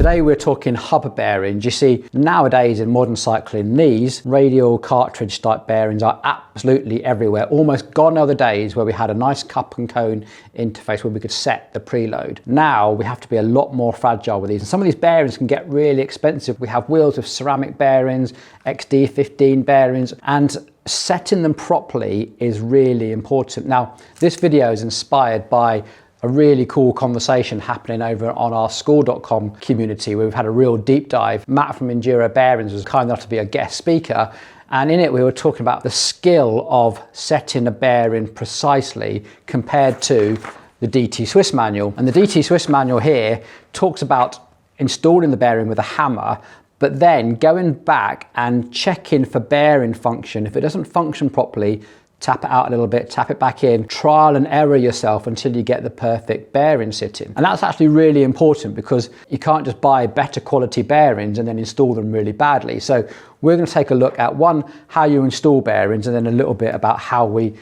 Today we're talking hub bearings. You see, nowadays in modern cycling, these radial cartridge type bearings are absolutely everywhere. Almost gone are the days where we had a nice cup and cone interface where we could set the preload. Now we have to be a lot more fragile with these. And some of these bearings can get really expensive. We have wheels with ceramic bearings, XD15 bearings, and setting them properly is really important. Now, this video is inspired by a really cool conversation happening over on our school.com community where we've had a real deep dive. Matt from Enduro Bearings was kind enough to be a guest speaker, and in it we were talking about the skill of setting a bearing precisely compared to the DT Swiss manual. And the DT Swiss manual here talks about installing the bearing with a hammer, but then going back and checking for bearing function. If it doesn't function properly, tap it out a little bit, tap it back in, trial and error yourself until you get the perfect bearing sitting. And that's actually really important because you can't just buy better quality bearings and then install them really badly. So we're going to take a look at one, how you install bearings, and then a little bit about how we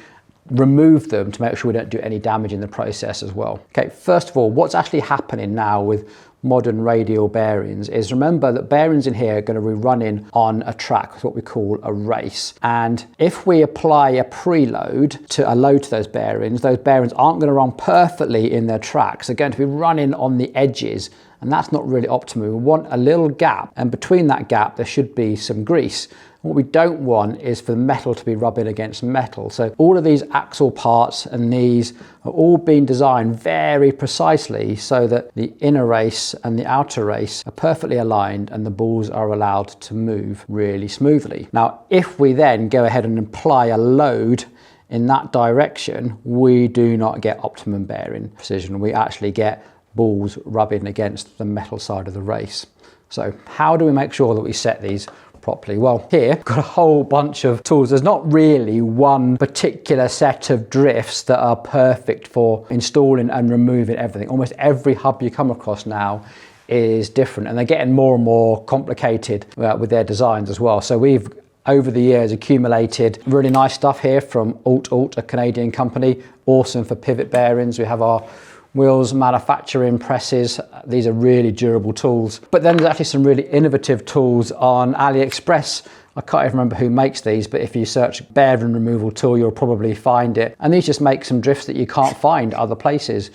remove them to make sure we don't do any damage in the process as well. Okay, first of all, what's actually happening now with modern radial bearings is, remember that bearings in here are going to be running on a track with what we call a race. And if we apply a preload to a load to those bearings aren't going to run perfectly in their tracks. They're going to be running on the edges, and that's not really optimal. We want a little gap, and between that gap there should be some grease. What we don't want is for the metal to be rubbing against metal. So all of these axle parts and these are all being designed very precisely so that the inner race and the outer race are perfectly aligned and the balls are allowed to move really smoothly. Now, if we then go ahead and apply a load in that direction, we do not get optimum bearing precision. We actually get balls rubbing against the metal side of the race. So how do we make sure that we set these properly? Well, here I've got a whole bunch of tools. There's not really one particular set of drifts that are perfect for installing and removing everything. Almost every hub you come across now is different, and they're getting more and more complicated with their designs as well. So we've over the years accumulated really nice stuff here from Alt, a Canadian company, awesome for pivot bearings. We have our wheels manufacturing presses. These are really durable tools. But then there's actually some really innovative tools on AliExpress. I can't even remember who makes these, but if you search bearing removal tool, you'll probably find it. And these just make some drifts that you can't find other places,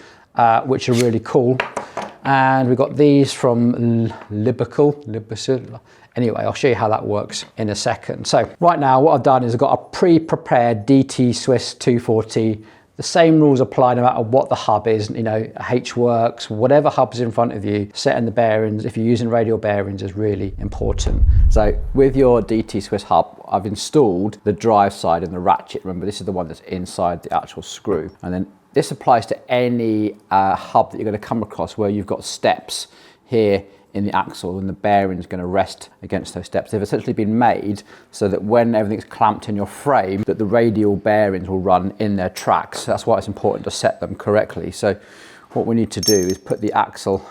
which are really cool. And we've got these from Libical. Anyway, I'll show you how that works in a second. So right now what I've done is I've got a pre-prepared DT Swiss 240. The same rules apply no matter what the hub is, you know, H-Works, whatever hub's in front of you, setting the bearings, if you're using radial bearings, is really important. So with your DT Swiss hub, I've installed the drive side and the ratchet. Remember, this is the one that's inside the actual screw. And then this applies to any hub that you're going to come across where you've got steps here in the axle and the bearing's going to rest against those steps. They've essentially been made so that when everything's clamped in your frame, that the radial bearings will run in their tracks. That's why it's important to set them correctly. So what we need to do is put the axle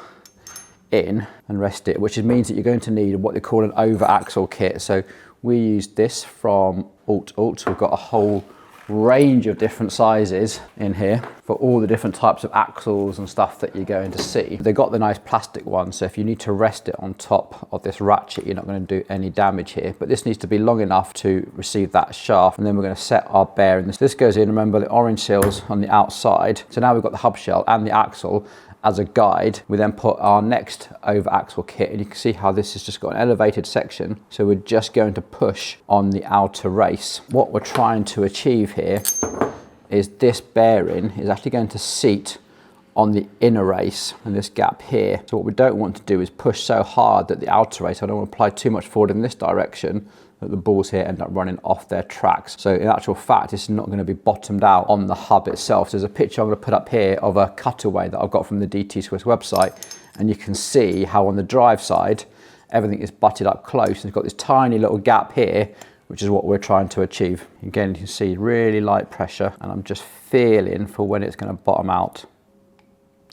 in and rest it, which means that you're going to need what they call an over axle kit. So we used this from Alt. We've got a whole range of different sizes in here for all the different types of axles and stuff that you're going to see. They've got the nice plastic one, so if you need to rest it on top of this ratchet, you're not going to do any damage here. But this needs to be long enough to receive that shaft, and then we're going to set our bearing. This goes in, remember the orange seals on the outside. So now we've got the hub shell and the axle as a guide. We then put our next over axle kit, and you can see how this has just got an elevated section. So we're just going to push on the outer race. What we're trying to achieve here is this bearing is actually going to seat on the inner race and this gap here. So what we don't want to do is push so hard that the outer race, I don't want to apply too much forward in this direction, that the balls here end up running off their tracks. So in actual fact, this is not going to be bottomed out on the hub itself. So there's a picture I'm going to put up here of a cutaway that I've got from the DT Swiss website, and you can see how on the drive side, everything is butted up close, and it's got this tiny little gap here, which is what we're trying to achieve. Again, you can see really light pressure, and I'm just feeling for when it's going to bottom out.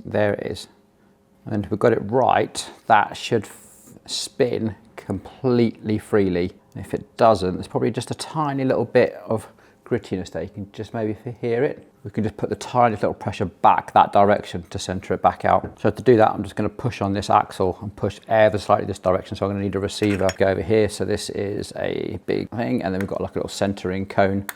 There it is. And if we've got it right, that should spin completely freely. If it doesn't, there's probably just a tiny little bit of grittiness there. You can just maybe hear it. We can just put the tiniest little pressure back that direction to center it back out. So to do that, I'm just going to push on this axle and push ever slightly this direction. So I'm going to need a receiver to go over here. So this is a big thing, and then we've got like a little centering cone.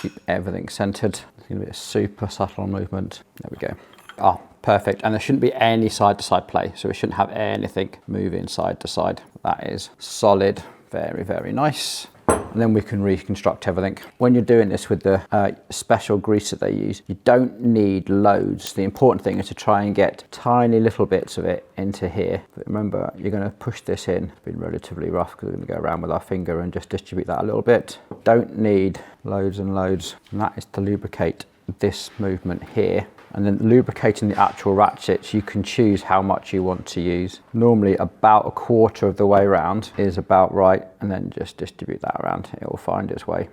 Keep everything centered. It's going to be a super subtle movement. There we go. Oh, perfect. And there shouldn't be any side to side play. So we shouldn't have anything moving side to side. That is solid. Very, very nice. And then we can reconstruct everything. When you're doing this with the special grease that they use, you don't need loads. The important thing is to try and get tiny little bits of it into here. But remember, you're going to push this in. It's been relatively rough because we're going to go around with our finger and just distribute that a little bit. Don't need loads and loads. And that is to lubricate this movement here. And then lubricating the actual ratchets, you can choose how much you want to use. Normally about a quarter of the way around is about right, and then just distribute that around. It will find its way.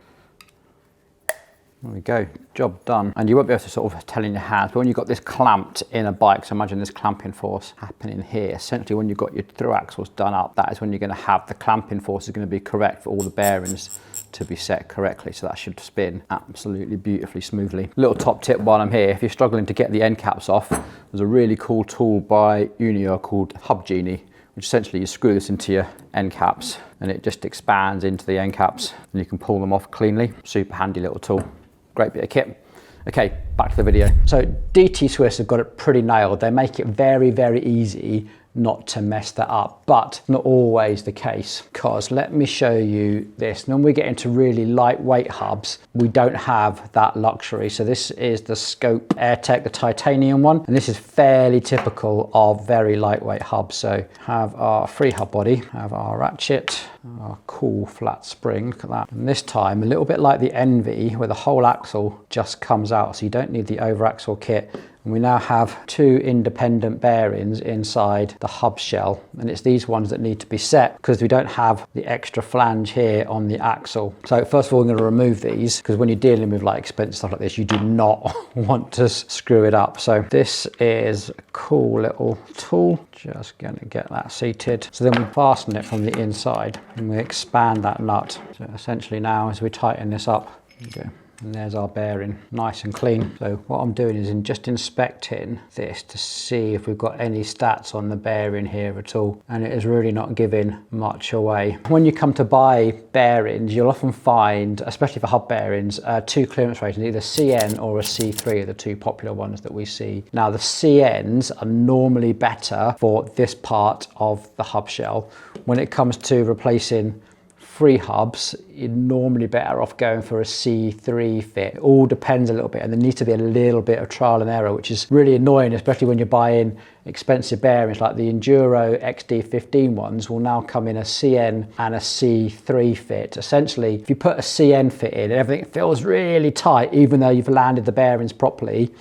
There we go, job done. And you won't be able to sort of tell in your hands, but when you've got this clamped in a bike, so imagine this clamping force happening here. Essentially when you've got your through axles done up, that is when you're going to have the clamping force is going to be correct for all the bearings to be set correctly, so that should spin absolutely beautifully smoothly. Little top tip while I'm here, if you're struggling to get the end caps off, there's a really cool tool by Unio called Hub Genie, which essentially you screw this into your end caps and it just expands into the end caps and you can pull them off cleanly. Super handy little tool, great bit of kit. Okay, back to the video. So DT Swiss have got it pretty nailed. They make it very, very easy not to mess that up, but not always the case, because let me show you this. When we get into really lightweight hubs, we don't have that luxury. So this is the Scope Artech, the titanium one, and this is fairly typical of very lightweight hubs. So have our free hub body, have our ratchet, our cool flat spring, look at that. And this time, a little bit like the Envy, where the whole axle just comes out, so you don't need the over axle kit. And we now have two independent bearings inside the hub shell, and it's these ones that need to be set because we don't have the extra flange here on the axle. So first of all, I'm going to remove these because when you're dealing with like expensive stuff like this, you do not want to screw it up. So this is a cool little tool. Just going to get that seated. So then we fasten it from the inside and we expand that nut. So essentially now as we tighten this up, there we go. And there's our bearing, nice and clean. So what I'm doing is just inspecting this to see if we've got any stats on the bearing here at all. And it is really not giving much away. When you come to buy bearings, you'll often find, especially for hub bearings, two clearance ratings, either CN or a C3 are the two popular ones that we see. Now the CNs are normally better for this part of the hub shell. When it comes to replacing free hubs, you're normally better off going for a C3 fit. It all depends a little bit, and there needs to be a little bit of trial and error, which is really annoying, especially when you're buying expensive bearings like the Enduro XD15 ones will now come in a CN and a C3 fit. Essentially, if you put a CN fit in, everything feels really tight, even though you've landed the bearings properly.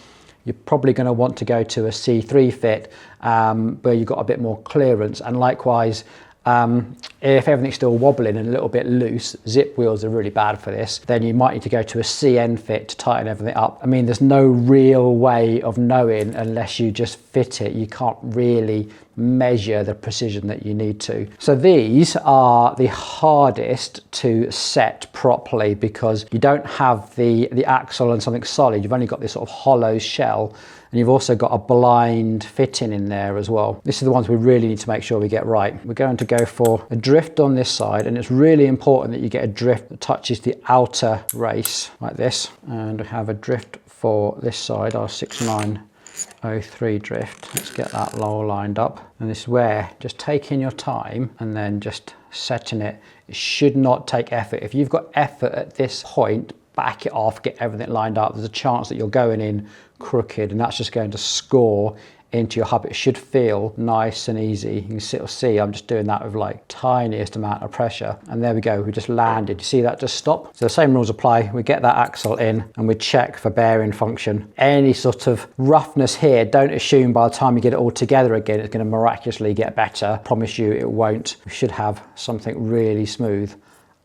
You're probably going to want to go to a C3 fit where you've got a bit more clearance, and likewise, if everything's still wobbling and a little bit loose, zip wheels are really bad for this, then you might need to go to a CN fit to tighten everything up. I mean, there's no real way of knowing unless you just fit it. You can't really measure the precision that you need to. So these are the hardest to set properly because you don't have the axle and something solid. You've only got this sort of hollow shell, and you've also got a blind fitting in there as well. This is the ones we really need to make sure we get right. We're going to go for a drift on this side, and it's really important that you get a drift that touches the outer race like this. And we have a drift for this side, our 6903 drift. Let's get that all lined up. And this is where just taking your time and then just setting it. It should not take effort. If you've got effort at this point, back it off, get everything lined up. There's a chance that you're going in crooked, and that's just going to score into your hub. It should feel nice and easy. You can see I'm just doing that with like tiniest amount of pressure, and there we go, we just landed. You see that just stop? So the same rules apply. We get that axle in and we check for bearing function. Any sort of roughness here, don't assume by the time you get it all together again it's going to miraculously get better. I promise you it won't. We should have something really smooth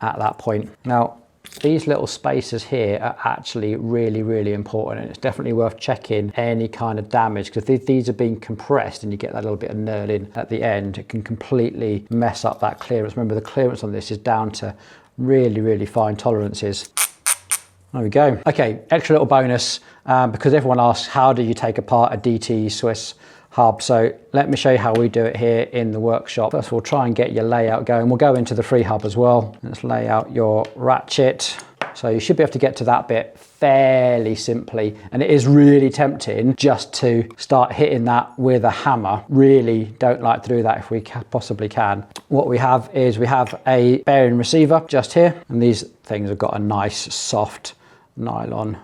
at that point. Now these little spaces here are actually really, really important, and it's definitely worth checking any kind of damage, because if these are being compressed and you get that little bit of knurling at the end, it can completely mess up that clearance. Remember, the clearance on this is down to really, really fine tolerances. There we go. Okay, extra little bonus, because everyone asks, how do you take apart a DT Swiss hub? So let me show you how we do it here in the workshop. First of all, try and get your layout going. We'll go into the freehub as well. Let's lay out your ratchet. So you should be able to get to that bit fairly simply. And it is really tempting just to start hitting that with a hammer. Really don't like to do that if we possibly can. What we have is we have a bearing receiver just here. And these things have got a nice soft nylon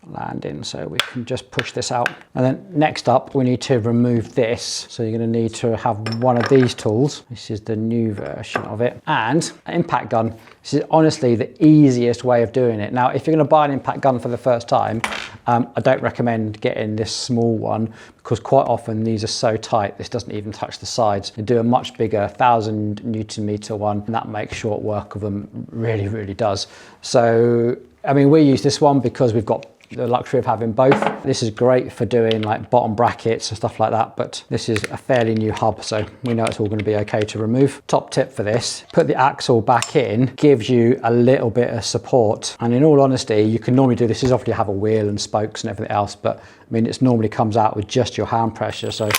landing, so we can just push this out. And then next up we need to remove this, so you're going to need to have one of these tools. This is the new version of it, and an impact gun. This is honestly the easiest way of doing it. Now if you're going to buy an impact gun for the first time, I don't recommend getting this small one, because quite often these are so tight this doesn't even touch the sides. You do a much bigger 1000 Newton meter one, and that makes short work of them. Really does. So I mean, we use this one because we've got the luxury of having both. This is great for doing like bottom brackets and stuff like that, but this is a fairly new hub, so we know it's all going to be okay to remove. Top tip for this, put the axle back in, gives you a little bit of support. And in all honesty, you can normally do this. Is obviously have a wheel and spokes and everything else, but I mean, it normally comes out with just your hand pressure. So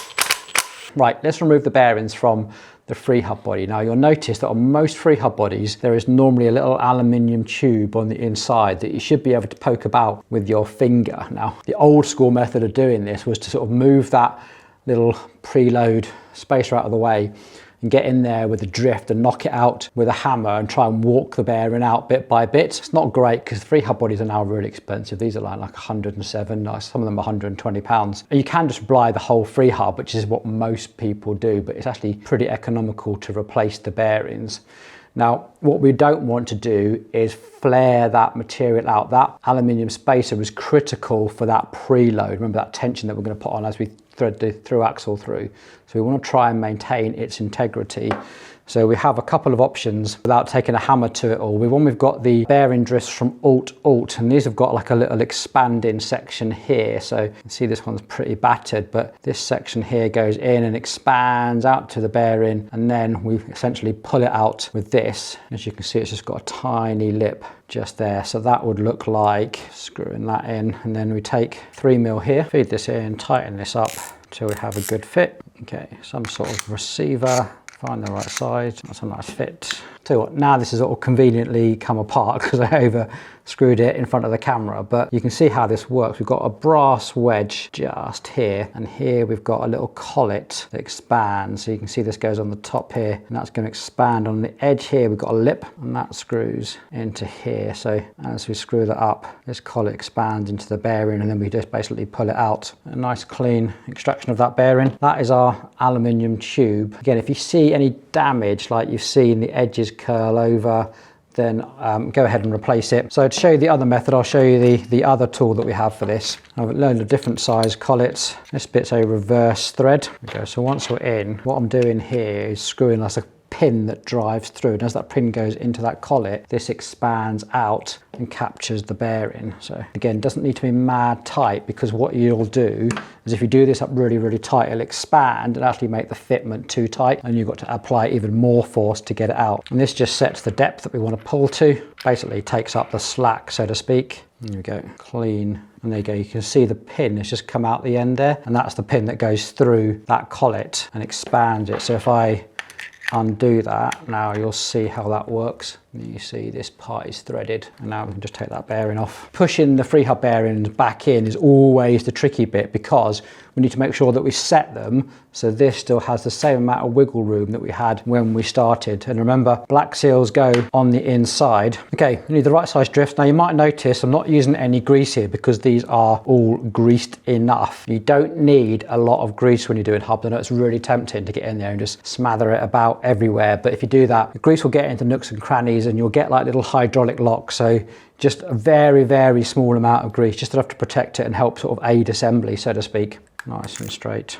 right, let's remove the bearings from the freehub body. Now you'll notice that on most freehub bodies there is normally a little aluminium tube on the inside that you should be able to poke about with your finger. Now the old school method of doing this was to sort of move that little preload spacer out of the way and get in there with the drift and knock it out with a hammer and try and walk the bearing out bit by bit. It's not great because the freehub bodies are now really expensive. These are like 107, some of them 120 pounds. And you can just apply the whole freehub, which is what most people do, but it's actually pretty economical to replace the bearings. Now, what we don't want to do is flare that material out. That aluminium spacer is critical for that preload. Remember that tension that we're going to put on as we thread the through axle through. So we want to try and maintain its integrity. So we have a couple of options without taking a hammer to it all. We've got the bearing drifts from Alt, and these have got like a little expanding section here. So you can see this one's pretty battered, but this section here goes in and expands out to the bearing, and then we essentially pull it out with this. As you can see, it's just got a tiny lip just there. So that would look like screwing that in, and then we take 3mm here, feed this in, tighten this up till we have a good fit. Okay, some sort of receiver. Find the right size, that's a nice fit. Tell you what, now this has all conveniently come apart because I over screwed it in front of the camera, but you can see how this works. We've got a brass wedge just here, and here we've got a little collet that expands. So you can see this goes on the top here, and that's going to expand. On the edge here we've got a lip, and that screws into here. So as we screw that up, this collet expands into the bearing, and then we just basically pull it out. A nice clean extraction of that bearing. That is our aluminium tube. Again, if you see any damage, like you've seen the edges curl over, then go ahead and replace it. So to show you the other method, I'll show you the other tool that we have for this. I've got a load of different size collets. This bit's a reverse thread. Okay, so once we're in, what I'm doing here is screwing us a pin that drives through, and as that pin goes into that collet, this expands out and captures the bearing. So again, doesn't need to be mad tight, because what you'll do is if you do this up really tight, it'll expand and actually make the fitment too tight, and you've got to apply even more force to get it out. And this just sets the depth that we want to pull to, basically takes up the slack, so to speak. There we go, clean. And there you go, you can see the pin has just come out the end there, and that's the pin that goes through that collet and expands it. So if I undo that, now you'll see how that works. You see this part is threaded, and now we can just take that bearing off. Pushing the freehub bearings back in is always the tricky bit, because we need to make sure that we set them so this still has the same amount of wiggle room that we had when we started. And remember, black seals go on the inside. Okay, we need the right size drifts. Now you might notice I'm not using any grease here because these are all greased enough. You don't need a lot of grease when you're doing hubs. I know it's really tempting to get in there and just smother it about everywhere, but if you do that, the grease will get into nooks and crannies and you'll get like little hydraulic locks. So just a very small amount of grease, just enough to protect it and help sort of aid assembly, so to speak. Nice and straight.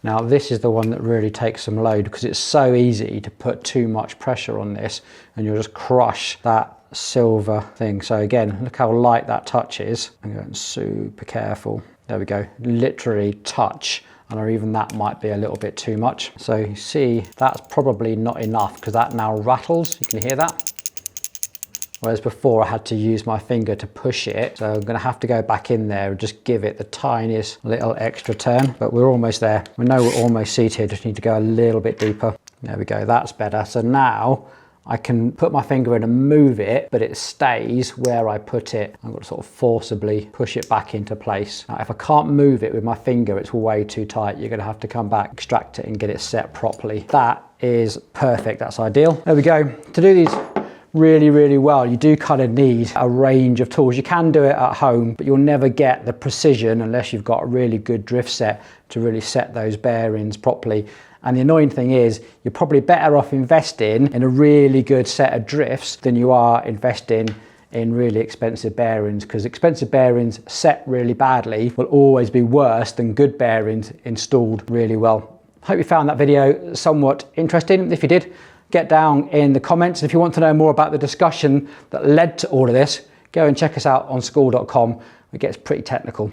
Now this is the one that really takes some load, because it's so easy to put too much pressure on this and you'll just crush that silver thing. So again, look how light that touch is. I'm going super careful. There we go, literally touch. Or even that might be a little bit too much. So you see, that's probably not enough, because that now rattles. You can hear that. Whereas before I had to use my finger to push it. So I'm gonna have to go back in there and just give it the tiniest little extra turn, but we're almost there. We know we're almost seated, just need to go a little bit deeper. There we go, that's better. So now I can put my finger in and move it, but it stays where I put it. I've got to sort of forcibly push it back into place. Now, if I can't move it with my finger, it's way too tight. You're gonna have to come back, extract it and get it set properly. That is perfect, that's ideal. There we go. To do these really well, you do kind of need a range of tools. You can do it at home, but you'll never get the precision unless you've got a really good drift set to really set those bearings properly. And the annoying thing is, you're probably better off investing in a really good set of drifts than you are investing in really expensive bearings, because expensive bearings set really badly will always be worse than good bearings installed really well. Hope you found that video somewhat interesting. If you did, get down in the comments. If you want to know more about the discussion that led to all of this, go and check us out on school.com. It gets pretty technical.